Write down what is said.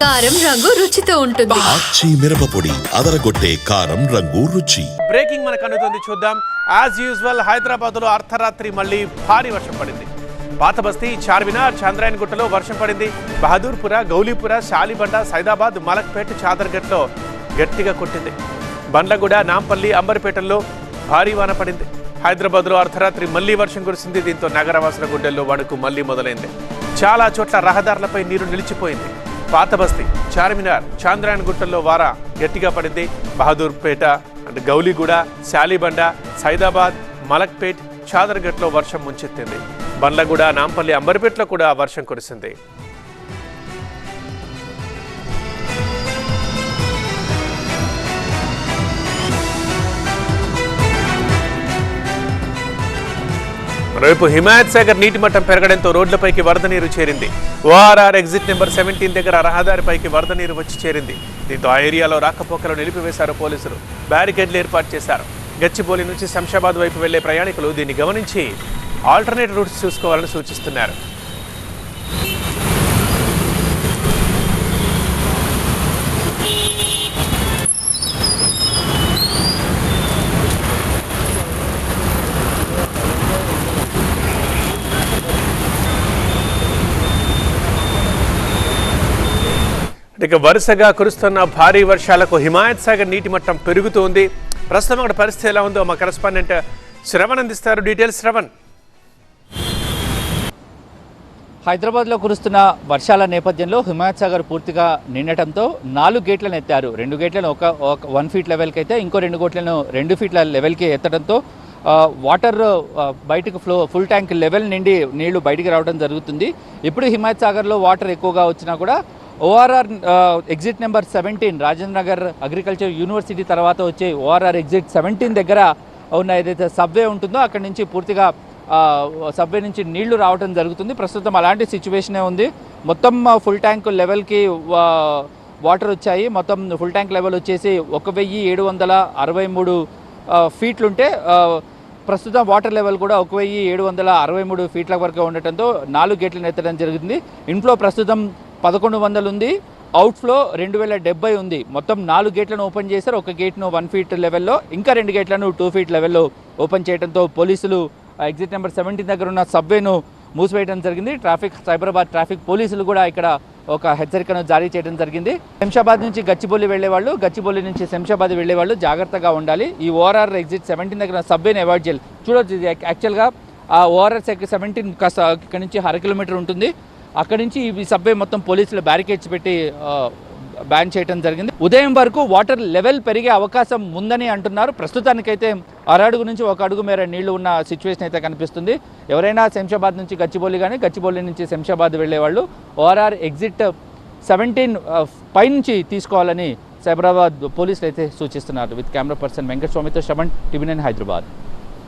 కారం రంగు రుచితో ఉంటుంది. ఆచి మిరపపొడి అదరగొట్టే కారం రంగు రుచి. బ్రేకింగ్ మనకు అందుతుంది, చూద్దాం. యాజ్ యూజువల్ హైదరాబాద్ లో అర్ధరాత్రి మళ్లీ భారీ వర్షం పడింది. పాత బస్తీ, చార్మినార్, చంద్రాయన్ గుట్టలో వర్షం పడింది. బహదూర్పుర, గౌలీపుర, శాలిబండ, సైదాబాద్, మలక్పేట్, చాదర్గట్లో గట్టిగా కొట్టింది. బండ్లగూడ, నాంపల్లి, అంబర్పేటల్లో భారీ వాన పడింది. హైదరాబాద్ లో అర్ధరాత్రి మళ్లీ వర్షం కురిసింది. దీంతో నగరవాసుల గుండెల్లో వణుకు మళ్లీ మొదలైంది. చాలా చోట్ల రహదారులపై నీరు నిలిచిపోయింది. పాత బస్తీ, చార్మినార్, చాంద్రాయన్ గుట్టల్లో వార గట్టిగా పడింది. బహదూర్పేట అంటే గౌలీగూడ, శాలిబండ, సైదాబాద్, మలక్పేట్, చాదర్గట్లో వర్షం ముంచెత్తింది. బండ్లగూడ, నాంపల్లి, అంబర్పేటలో కూడా వర్షం కురిసింది. మరోవైపు హిమాయత్ సాగర్ నీటి మట్టం పెరగడంతో రోడ్లపైకి వరద నీరు చేరింది. ఓఆర్ఆర్ ఎగ్జిట్ నెంబర్ 17 దగ్గర రహదారిపైకి వరద నీరు వచ్చి చేరింది. దీంతో ఆ ఏరియాలో రాకపోకలు నిలిపివేశారు పోలీసులు. బ్యారికేడ్లు ఏర్పాటు చేశారు. గచ్చిబౌలి నుంచి శంషాబాద్ వైపు వెళ్లే ప్రయాణికులు దీన్ని గమనించి ఆల్టర్నేట్ రూట్స్ చూసుకోవాలని సూచిస్తున్నారు. ఇక వరుసగా కురుస్తున్న భారీ వర్షాలకు హిమాయత్ సాగర్ నీటి మట్టం పెరుగుతోంది. ప్రస్తుతం అక్కడ పరిస్థితి ఎలా ఉందో మా కరెస్పాండెంట్ శ్రవణ్ అందిస్తారు. డీటెయిల్స్ శ్రవణ్. హైదరాబాద్లో కురుస్తున్న వర్షాల నేపథ్యంలో హిమాయత్ సాగర్ పూర్తిగా నిండటంతో 4 గేట్లను ఎత్తారు. 2 గేట్లను ఒక 1 ఫీట్ లెవెల్కి అయితే ఇంకో 2 గేట్లను 2 ఫీట్ల లెవెల్కి ఎత్తడంతో వాటర్ బయటకు ఫుల్ ట్యాంక్ లెవెల్ నుండి నీళ్లు బయటికి రావడం జరుగుతుంది. ఇప్పుడు హిమాయత్ సాగర్లో వాటర్ ఎక్కువగా వచ్చినా కూడా ORR exit number 17 Rajendra Nagar agriculture university తర్వాత వచ్చే ఓఆర్ఆర్ ఎగ్జిట్ 17 దగ్గర ఉన్న ఏదైతే సబ్వే ఉంటుందో అక్కడి నుంచి పూర్తిగా సబ్వే నుంచి నీళ్లు రావడం జరుగుతుంది. ప్రస్తుతం అలాంటి సిచ్యువేషనే ఉంది. మొత్తం ఫుల్ ట్యాంక్ లెవెల్కి వాటర్ వచ్చాయి. మొత్తం ఫుల్ ట్యాంక్ లెవెల్ వచ్చేసి 1763 ఫీట్లుంటే ప్రస్తుతం వాటర్ లెవెల్ కూడా 1763 ఫీట్ల వరకు ఉండటంతో 4 గేట్లను ఎత్తడం జరిగింది. ఇన్ఫ్లో ప్రస్తుతం 1100 ఉంది, అవుట్ఫ్లో 2070 ఉంది. మొత్తం 4 గేట్లను ఓపెన్ చేశారు. ఒక గేట్ను 1 ఫీట్ లెవెల్లో, ఇంకా 2 గేట్లను 2 ఫీట్ లెవెల్లో ఓపెన్ చేయడంతో పోలీసులు ఎగ్జిట్ నెంబర్ 17 దగ్గర ఉన్న సబ్వేను మూసివేయడం జరిగింది. సైబరాబాద్ ట్రాఫిక్ పోలీసులు కూడా ఇక్కడ ఒక హెచ్చరికను జారీ చేయడం జరిగింది. శంషాబాద్ నుంచి గచ్చిబౌలి వెళ్లేవాళ్ళు, గచ్చిబౌలి నుంచి శంషాబాద్ వెళ్లేవాళ్ళు జాగ్రత్తగా ఉండాలి. ఈ ఓఆర్ఆర్ ఎగ్జిట్ 17 దగ్గర సబ్వేని అవాయిడ్ చేయాలి. చూడొచ్చు, యాక్చువల్గా ఆ ఓఆర్ఆర్ 17 కాస్త ఇక్కడ నుంచి 1/2 కిలోమీటర్ ఉంటుంది. అక్కడి నుంచి ఈ సబ్వే మొత్తం పోలీసులు బ్యారికేడ్స్ పెట్టి బ్యాన్ చేయడం జరిగింది. ఉదయం వరకు వాటర్ లెవెల్ పెరిగే అవకాశం ఉందని అంటున్నారు. ప్రస్తుతానికైతే 6 అడుగు నుంచి 1 అడుగు మేర నీళ్లు ఉన్న సిచ్యువేషన్ అయితే కనిపిస్తుంది. ఎవరైనా శంషాబాద్ నుంచి గచ్చిబౌలి కానీ గచ్చిబౌలి నుంచి శంషాబాద్ వెళ్లేవాళ్ళు ఓఆర్ఆర్ ఎగ్జిట్ 17 పైనుంచి తీసుకోవాలని సైబరాబాద్ పోలీసులు అయితే సూచిస్తున్నారు. విత్ కెమెరా పర్సన్ వెంకటస్వామితో శ్రవణ్, TV9 హైదరాబాద్.